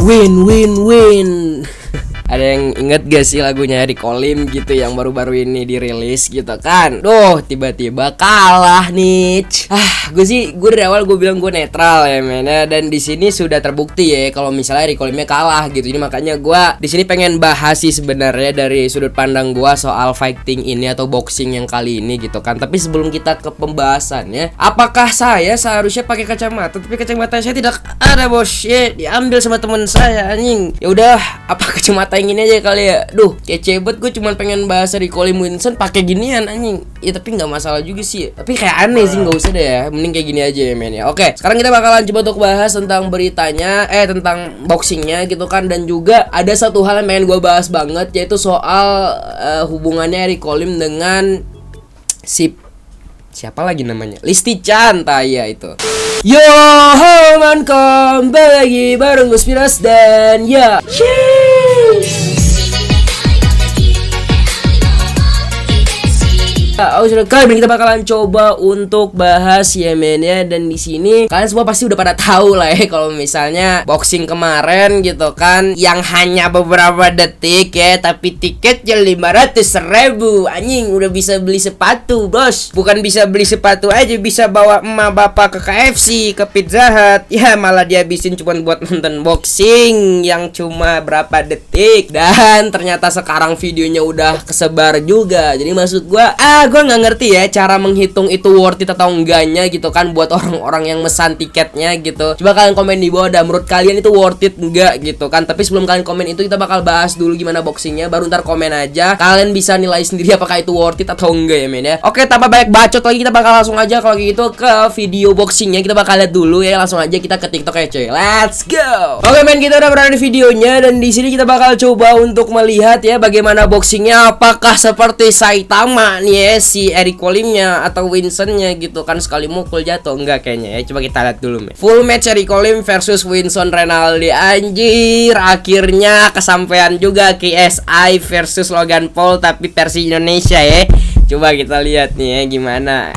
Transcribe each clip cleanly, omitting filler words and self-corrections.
Win win win. Ada yang inget gak sih lagunya Eric Olim gitu yang baru-baru ini dirilis gitu kan? Duh, tiba-tiba kalah nih. Gue dari awal gue bilang gue netral ya men ya. Dan di sini sudah terbukti ya kalau misalnya Eric Olimnya kalah gitu. Jadi makanya gue di sini pengen bahas sih sebenarnya dari sudut pandang gue soal fighting ini atau boxing yang kali ini gitu kan. Tapi sebelum kita ke pembahasannya, apakah saya seharusnya pakai kacamata? Tapi kacamata saya tidak ada bos ya, diambil sama teman saya anjing. Ya udah, apa kacamata yang ini aja kali ya. Duh, kece banget, gue cuma pengen bahas dari Colin Wilson pakai ginian anjing. Ya tapi nggak masalah juga sih. Tapi kayak aneh sih, nggak usah deh ya. Mending kayak gini aja ya men ya. Oke, sekarang kita bakalan coba untuk bahas tentang beritanya, tentang boxingnya gitu kan. Dan juga ada satu hal yang pengen gue bahas banget, yaitu soal hubungannya Eric Olim dengan siapa lagi namanya? Listi Chan, ya itu. Yo, man, kembali lagi bareng gue Spiras dan ya. Sudah kali ini kita bakalan coba untuk bahas ya men ya. Dan di sini kalian semua pasti udah pada tahu lah ya kalau misalnya boxing kemarin gitu kan, yang hanya beberapa detik ya, tapi tiketnya 500.000 anjing. Udah bisa beli sepatu bos. Bukan bisa beli sepatu aja, bisa bawa emak bapak ke KFC, ke Pizza Hut. Ya malah dihabisin cuma buat nonton boxing yang cuma berapa detik. Dan ternyata sekarang videonya udah kesebar juga. Jadi maksud gue nggak ngerti ya cara menghitung itu worth it atau enggaknya gitu kan buat orang-orang yang mesan tiketnya gitu. Coba kalian komen di bawah dah, menurut kalian itu worth it enggak gitu kan. Tapi sebelum kalian komen itu, kita bakal bahas dulu gimana boxingnya, baru ntar komen aja. Kalian bisa nilai sendiri apakah itu worth it atau enggak ya men ya. Oke, tanpa banyak bacot lagi, kita bakal langsung aja kalau gitu ke video boxingnya. Kita bakal lihat dulu ya, langsung aja kita ke TikTok ya cuy. Let's go. Oke men, kita udah berada di videonya dan di sini kita bakal coba untuk melihat ya bagaimana boxingnya. Apakah seperti Saitama nih ya, si Eric Olimnya atau Winsonnya gitu kan, sekali mukul jatuh? Enggak kayaknya ya. Coba kita lihat dulu men. Full match Eric Olim versus Winston Renaldi. Anjir, akhirnya kesampaian juga KSI versus Logan Paul tapi versi Indonesia ya. Coba kita lihat nih ya gimana.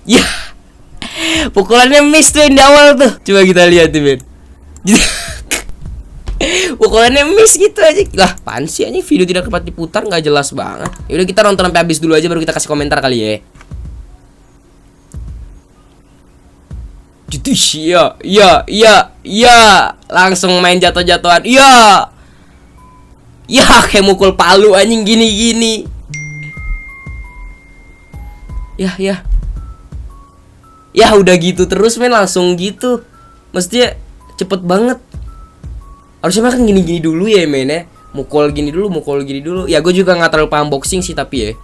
Ya, pukulannya miss tuh di awal tuh. Coba kita lihat nih men. Pukulannya miss gitu aja. Lah, apaan sih ini video tidak dapat diputar, nggak jelas banget. Ya udah, kita nonton sampai habis dulu aja baru kita kasih komentar kali ya. Gitu ya. Langsung main jatuh-jatuhan. Ya, kayak mukul palu anjing gini. Ya udah gitu terus men, langsung gitu. Mestinya cepet banget. Harusnya makan gini dulu ya men ya. Mukul gini dulu. Ya gue juga gak terlalu paham boxing sih tapi ya.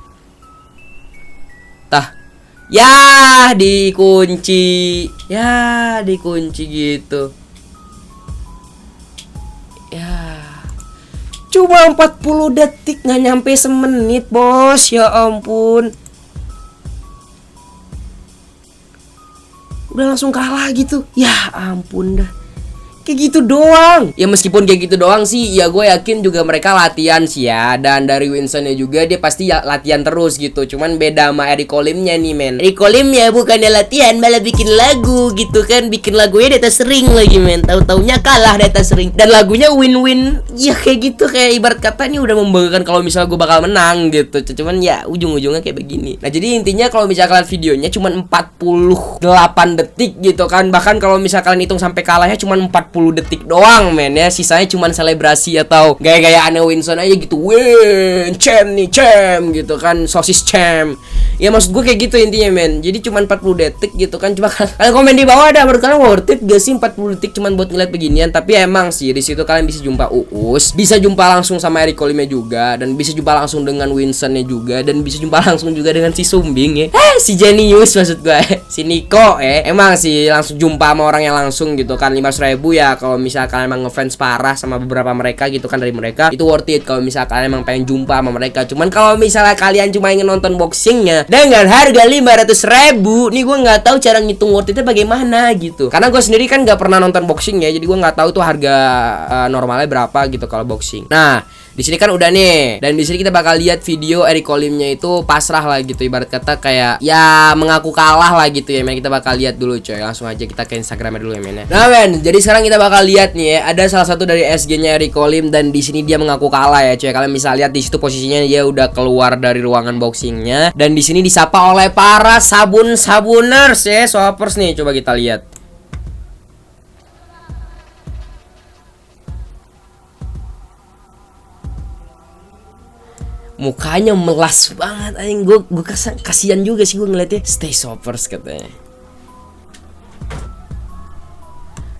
Ya dikunci gitu. Ya, cuma 40 detik, gak nyampe semenit bos. Ya ampun, udah langsung kalah gitu. Ya ampun dah, kayak gitu doang. Ya meskipun kayak gitu doang sih, ya gue yakin juga mereka latihan sih ya. Dan dari Winstonnya juga dia pasti ya latihan terus gitu. Cuman beda sama Eric Olimnya nih men. Eric Olimnya bukannya latihan, malah bikin lagu gitu kan. Bikin lagunya di atas ring lagi men. Tahu-taunya kalah di atas ring. Dan lagunya win-win. Ya kayak gitu, kayak ibarat kata ini udah membanggakan kalau misalnya gue bakal menang gitu. Cuman ya ujung-ujungnya kayak begini. Nah jadi intinya kalau misalnya kalian videonya cuma 48 detik gitu kan. Bahkan kalau misalnya kalian hitung sampai kalahnya cuma 40 detik doang men ya. Sisanya cuman selebrasi atau gaya-gayaan Winston aja gitu. Win, champ gitu kan, sosis champ. Ya maksud gue kayak gitu intinya men. Jadi cuman 40 detik gitu kan. Coba kalian komen di bawah ada, menurut kalian worth it gak sih 40 detik cuman buat ngeliat beginian. Tapi emang sih di situ kalian bisa jumpa Uus, bisa jumpa langsung sama Eric Olimnya juga, dan bisa jumpa langsung dengan Winstonnya juga, dan bisa jumpa langsung juga dengan si Sumbing ya. Si Genius maksud gue. Si Nico emang sih langsung jumpa sama orang yang langsung gitu kan. 500.000 ya kalau misalnya kalian emang ngefans parah sama beberapa mereka gitu kan, dari mereka itu worth it kalau misalnya kalian emang pengen jumpa sama mereka. Cuman kalau misalnya kalian cuma ingin nonton boxingnya dengan harga 500.000, nih gue nggak tahu cara ngitung worth itnya bagaimana gitu. Karena gue sendiri kan nggak pernah nonton boxing ya, jadi gue nggak tahu tuh harga normalnya berapa gitu kalau boxing. Nah Di sini kan udah nih. Dan di sini kita bakal lihat video Eric Colimnya itu pasrah lah gitu, ibarat kata kayak ya mengaku kalah lah gitu ya men. Kita bakal lihat dulu coy. Langsung aja kita ke Instagramnya dulu ya men ya. Nah men, jadi sekarang kita bakal lihat nih ya, ada salah satu dari SG-nya Eric Colim dan di sini dia mengaku kalah ya coy. Kalian bisa lihat di situ posisinya dia udah keluar dari ruangan boxingnya dan di sini disapa oleh para sabuners ya, swappers nih. Coba kita lihat. Mukanya melas banget anjing. Gue kasihan juga sih gue ngeliatnya. Stay swappers katanya.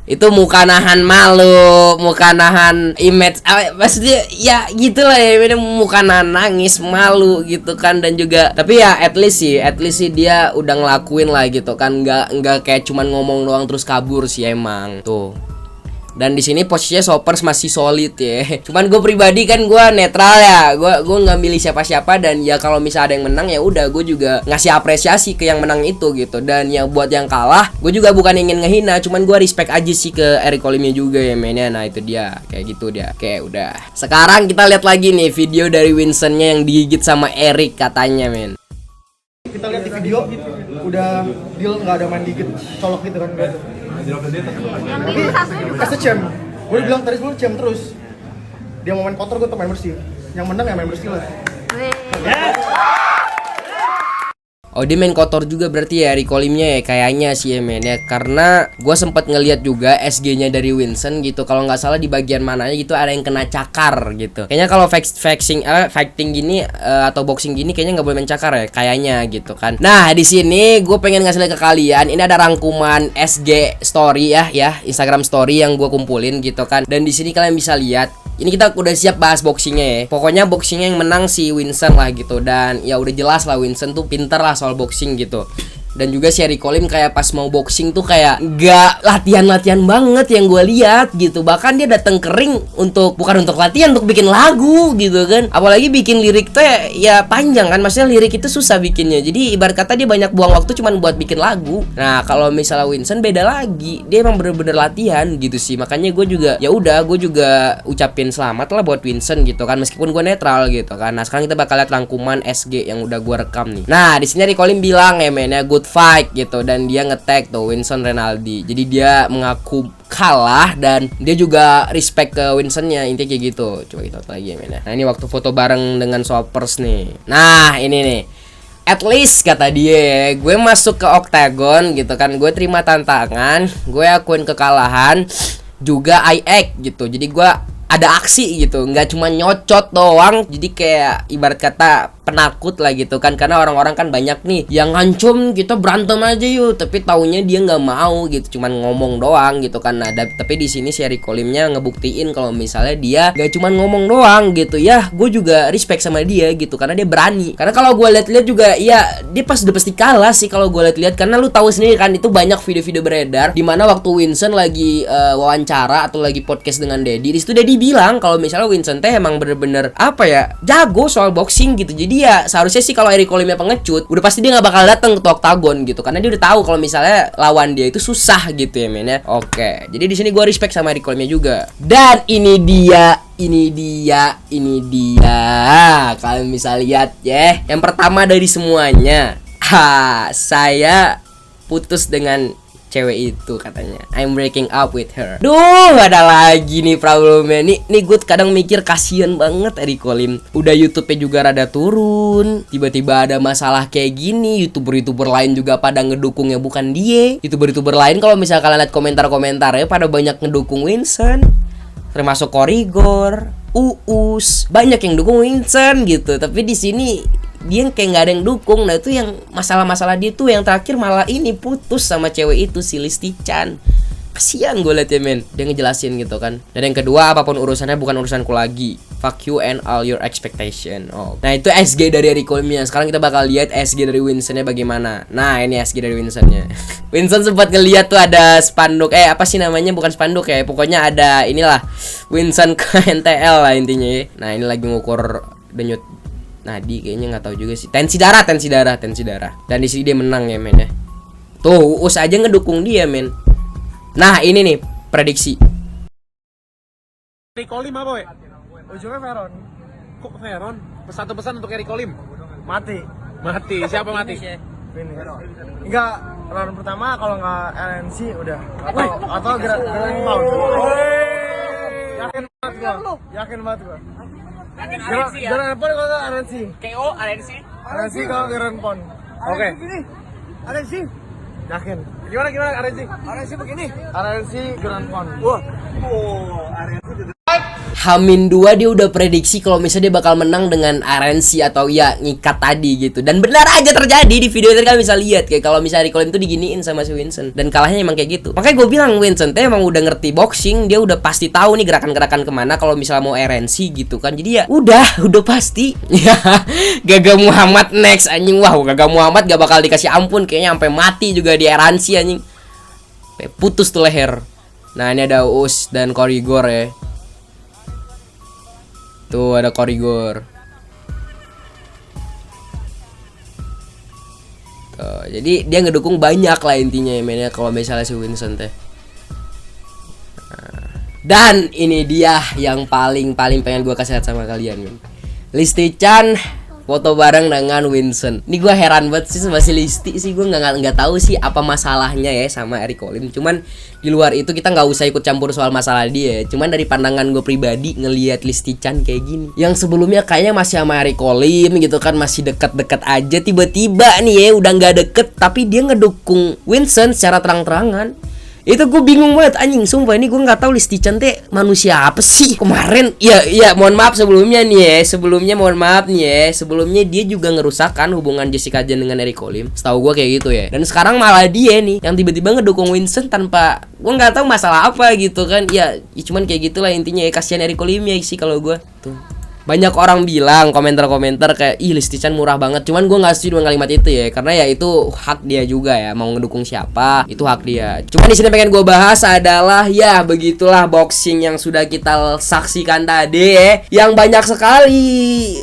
Itu muka nahan malu, muka nahan image, maksudnya ya gitulah ya, muka nahan nangis, malu gitu kan. Dan juga tapi ya at least sih dia udah ngelakuin lah gitu kan, nggak kayak cuman ngomong doang terus kabur sih emang tuh. Dan di sini posisinya swappers masih solid ya. Cuman gue pribadi kan gue netral ya. Gue nggak milih siapa-siapa dan ya kalau misalnya ada yang menang ya udah gue juga ngasih apresiasi ke yang menang itu gitu. Dan yang buat yang kalah gue juga bukan ingin ngehina, cuman gue respect aja sih ke Eric Colimnya juga ya mainnya. Nah itu dia kayak gitu dia. Oke udah. Sekarang kita lihat lagi nih video dari Winstonnya yang digigit sama Eric katanya men. Kita lihat di video udah deal nggak ada main gigit colok gitu kan. Tapi as a champ, gue bilang tadi sebelum champ terus. Dia mau main kotor, gue tetap main bersih. Yang menang ya main bersih lah. Oh dia main kotor juga berarti ya Eric Colimnya ya kayaknya sih ya men ya. Karena gue sempat ngeliat juga SG-nya dari Winston gitu. Kalau nggak salah di bagian mananya gitu ada yang kena cakar gitu. Kayaknya kalau fighting gini atau boxing gini kayaknya nggak boleh main cakar ya kayaknya gitu kan. Nah di sini gue pengen ngasih lihat ke kalian. Ini ada rangkuman SG story ya Instagram story yang gue kumpulin gitu kan. Dan di sini kalian bisa lihat. Ini kita udah siap bahas boxingnya ya. Pokoknya boxingnya yang menang si Winston lah gitu. Dan ya udah jelas lah Winston tuh pinter lah soal boxing gitu. Dan juga si Eric Colim kayak pas mau boxing tuh kayak gak latihan-latihan banget yang gue lihat gitu. Bahkan dia datang ke ring bukan untuk latihan, untuk bikin lagu gitu kan. Apalagi bikin lirik tuh ya panjang kan. Maksudnya lirik itu susah bikinnya. Jadi ibarat kata dia banyak buang waktu cuman buat bikin lagu. Nah kalau misalnya Winston beda lagi. Dia emang bener-bener latihan gitu sih. Makanya gue juga ya udah gue juga ucapin selamat lah buat Winston gitu kan. Meskipun gue netral gitu kan. Nah sekarang kita bakal lihat rangkuman SG yang udah gue rekam nih. Nah di sini Eric Colim bilang ya men ya good fight gitu dan dia nge-tag tuh Winston Renaldi. Jadi dia mengaku kalah dan dia juga respect ke Winstonnya, intinya kayak gitu. Coba kita lihat lagi ya men. Nah ini waktu foto bareng dengan swappers nih. Nah ini nih. At least kata dia, gue masuk ke octagon gitu kan, gue terima tantangan, gue akuin kekalahan, juga I act gitu. Jadi gue ada aksi gitu, nggak cuma nyocot doang. Jadi kayak ibarat kata penakut lah gitu kan, karena orang-orang kan banyak nih yang ngancam kita berantem aja yuk, tapi taunya dia nggak mau gitu, cuman ngomong doang gitu kan. Nah tapi di sini si Eric Colimnya ngebuktiin kalau misalnya dia nggak cuman ngomong doang gitu ya. Gue juga respect sama dia gitu karena dia berani. Karena kalau gue lihat-lihat juga ya dia udah pasti kalah sih kalau gue lihat-lihat, karena lu tahu sendiri kan itu banyak video-video beredar di mana waktu Winston lagi wawancara atau lagi podcast dengan Dedi, di situ Dedi bilang kalau misalnya Winston teh emang bener-bener apa ya jago soal boxing gitu. Jadi ya seharusnya sih kalau Eric Colimnya pengecut udah pasti dia nggak bakal datang ke octagon gitu, karena dia udah tahu kalau misalnya lawan dia itu susah gitu ya men ya. Oke, jadi di sini gue respect sama Eric Colimnya juga. Dan ini dia kalian bisa lihat ya. Yang pertama dari semuanya, saya putus dengan cewek itu katanya. I'm breaking up with her. Duh, gak ada lagi nih problemnya. Nih gue kadang mikir kasihan banget Eric Colim. Udah YouTube-nya juga rada turun. Tiba-tiba ada masalah kayak gini. YouTuber-YouTuber lain juga pada ngedukungnya bukan dia. YouTuber-YouTuber lain kalau misalnya kalian lihat komentar-komentarnya pada banyak ngedukung Winston. Termasuk Korigor, Uus, banyak yang dukung Winston gitu. Tapi di sini dia kayak nggak ada yang dukung. Nah itu yang masalah-masalah dia tuh yang terakhir malah ini putus sama cewek itu si Listi Chan. Kasian gue liat ya men, dia ngejelasin gitu kan. Dan yang kedua, apapun urusannya bukan urusanku lagi. Fuck you and all your expectation. Nah itu SG dari Eric Colimnya. Sekarang kita bakal lihat SG dari Winstonnya bagaimana. Nah ini SG dari Winstonnya. Winston sempat ngeliat tuh ada spanduk, apa sih namanya, bukan spanduk ya, pokoknya ada inilah Winston ke NTL lah intinya ya. Nah ini lagi ngukur denyut nadi kayaknya, nggak tahu juga sih. Tensi darah. Dan di sini dia menang ya men ya. Tuh Uus aja ngedukung dia men. Nah ini nih prediksi. Eric Colim apa we? Ujungnya Veron. Kok Veron? Satu pesan untuk Eric Olim. Mati. Mati. Siapa mati? Ini. Enggak, round pertama kalau nggak RNC udah. Atau Grand Pound. Yakin banget gua. Yakin banget gua. Yakin RNC ya? Grand Pound kalau RNC. KO RNC. RNC kalau Grand Pound. Oke. RNC. Yakin. Gimana RNC? RNC begini. RNC Grand Pound. Wah. Oh, RNC. Hamin 2 dia udah prediksi kalau misalnya dia bakal menang dengan RNC atau ya ngikat tadi gitu. Dan benar aja terjadi di video tadi kalian bisa lihat kayak kalau misalnya Eric Olim tuh diginiin sama si Vincent dan kalahnya emang kayak gitu. Makanya gue bilang Vincent emang udah ngerti boxing, dia udah pasti tahu nih gerakan-gerakan kemana kalau misalnya mau RNC gitu kan. Jadi ya udah pasti. Ya Gaga Muhammad next anjing. Wah, Gaga Muhammad gak bakal dikasih ampun kayaknya sampai mati juga di RNC anjing. Putus tuh leher. Nah, ini ada Us dan Korigor ya. Tuh ada Korigor. Tuh, jadi dia ngedukung banyak lah intinya ya mainnya kalau misalnya si Vincent teh. Dan ini dia yang paling pengen gue kasih lihat sama kalian, men. Listi Chan foto bareng dengan Vincent. Ini gue heran banget sih sama si Listi sih, gue nggak tahu sih apa masalahnya ya sama Eric Olim. Cuman di luar itu kita nggak usah ikut campur soal masalah dia. Cuman dari pandangan gue pribadi ngelihat Listi Chan kayak gini, yang sebelumnya kayaknya masih sama Eric Olim gitu kan, masih deket-deket aja, tiba-tiba nih ya udah nggak deket, tapi dia ngedukung Vincent secara terang-terangan. Itu gue bingung banget anjing, sumpah ini gue nggak tahu Listi Chan teh manusia apa sih kemarin. Ya mohon maaf sebelumnya nih ya, sebelumnya dia juga ngerusakkan hubungan Jessica Jen dengan Eric Olim, setahu gue kayak gitu ya. Dan sekarang malah dia nih yang tiba-tiba ngedukung Vincent tanpa, gue nggak tahu masalah apa gitu kan. Ya cuman kayak gitulah intinya ya, kasihan Eric Olim ya sih kalau gue tuh. Banyak orang bilang komentar-komentar kayak ih Listi Chan murah banget. Cuman gue gak setuju dengan kalimat itu ya, karena ya itu hak dia juga ya, mau ngedukung siapa itu hak dia. Cuman di sini pengen gue bahas adalah ya begitulah boxing yang sudah kita saksikan tadi ya, yang banyak sekali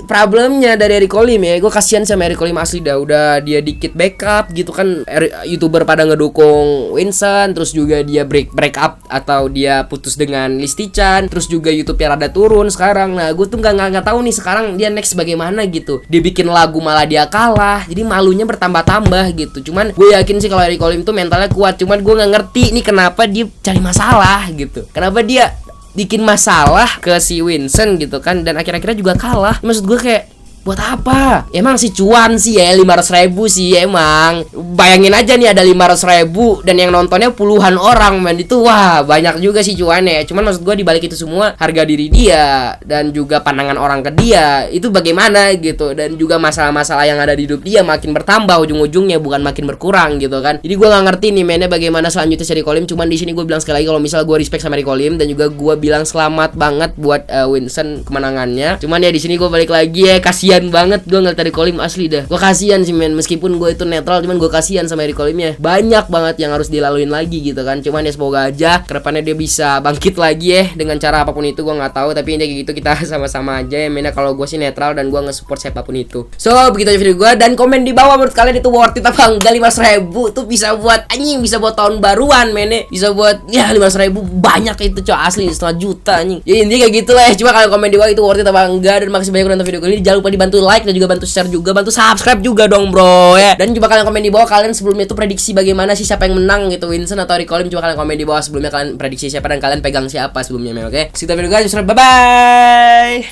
problemnya dari Eric Olim ya. Gue kasihan sama Eric Olim asli dah, udah dia dikit backup gitu kan, YouTuber pada ngedukung Vincent, terus juga dia break up atau dia putus dengan Listi Chan, terus juga YouTube-nya rada turun sekarang. Nah gue tuh nggak tahu nih sekarang dia next bagaimana gitu. Dia bikin lagu malah dia kalah, jadi malunya bertambah-tambah gitu. Cuman gue yakin sih kalau Eric Olim tuh mentalnya kuat. Cuman gue nggak ngerti nih kenapa dia cari masalah gitu, kenapa dia bikin masalah ke si Vincent gitu kan, dan akhir-akhirnya juga kalah. Maksud gue kayak buat apa? Emang si cuan sih ya 500.000 sih emang. Bayangin aja nih ada 500.000 dan yang nontonnya puluhan orang, man. Itu wah banyak juga sih cuannya. Cuman maksud gue dibalik itu semua harga diri dia dan juga pandangan orang ke dia itu bagaimana gitu, dan juga masalah-masalah yang ada di hidup dia makin bertambah ujung-ujungnya, bukan makin berkurang gitu kan. Jadi gue nggak ngerti nih mainnya bagaimana selanjutnya si Eric Olim. Cuman di sini gue bilang sekali lagi kalau misal gue respect sama Eric Olim, dan juga gue bilang selamat banget buat Vincent kemenangannya. Cuman ya di sini gue balik lagi ya, kasihan banget gue ngeliat Eric Olim asli dah. Gue kasihan sih men, meskipun gue itu netral, cuman gue kasihan sama Eric Olimnya. Banyak banget yang harus dilaluin lagi gitu kan. Cuman ya semoga aja kedepannya dia bisa bangkit lagi ya dengan cara apapun itu, gue nggak tahu. Tapi ini kayak gitu kita sama-sama aja ya. Mainnya kalau gue sih netral dan gue nge-support siapapun itu. So begitu aja video gue, dan komen di bawah menurut kalian itu worth it apa enggak. 500.000 tuh bisa buat anjing, bisa buat tahun baruan mainnya, bisa buat ya 500.000 banyak itu coy, asli 1,5 juta anjing. Ya intinya kayak gitulah ya. Cuma kalian komen di bawah itu worth it apa enggak. Dan makasih banyak udah nonton video kali ini. Jangan lupa bantu like dan juga bantu share juga, bantu subscribe juga dong bro ya. Dan coba kalian komen di bawah kalian sebelumnya itu prediksi bagaimana sih, siapa yang menang gitu, Vincent atau Eric Olim. Coba kalian komen di bawah sebelumnya kalian prediksi siapa dan kalian pegang siapa sebelumnya, oke? Sekitar video guys, bye bye.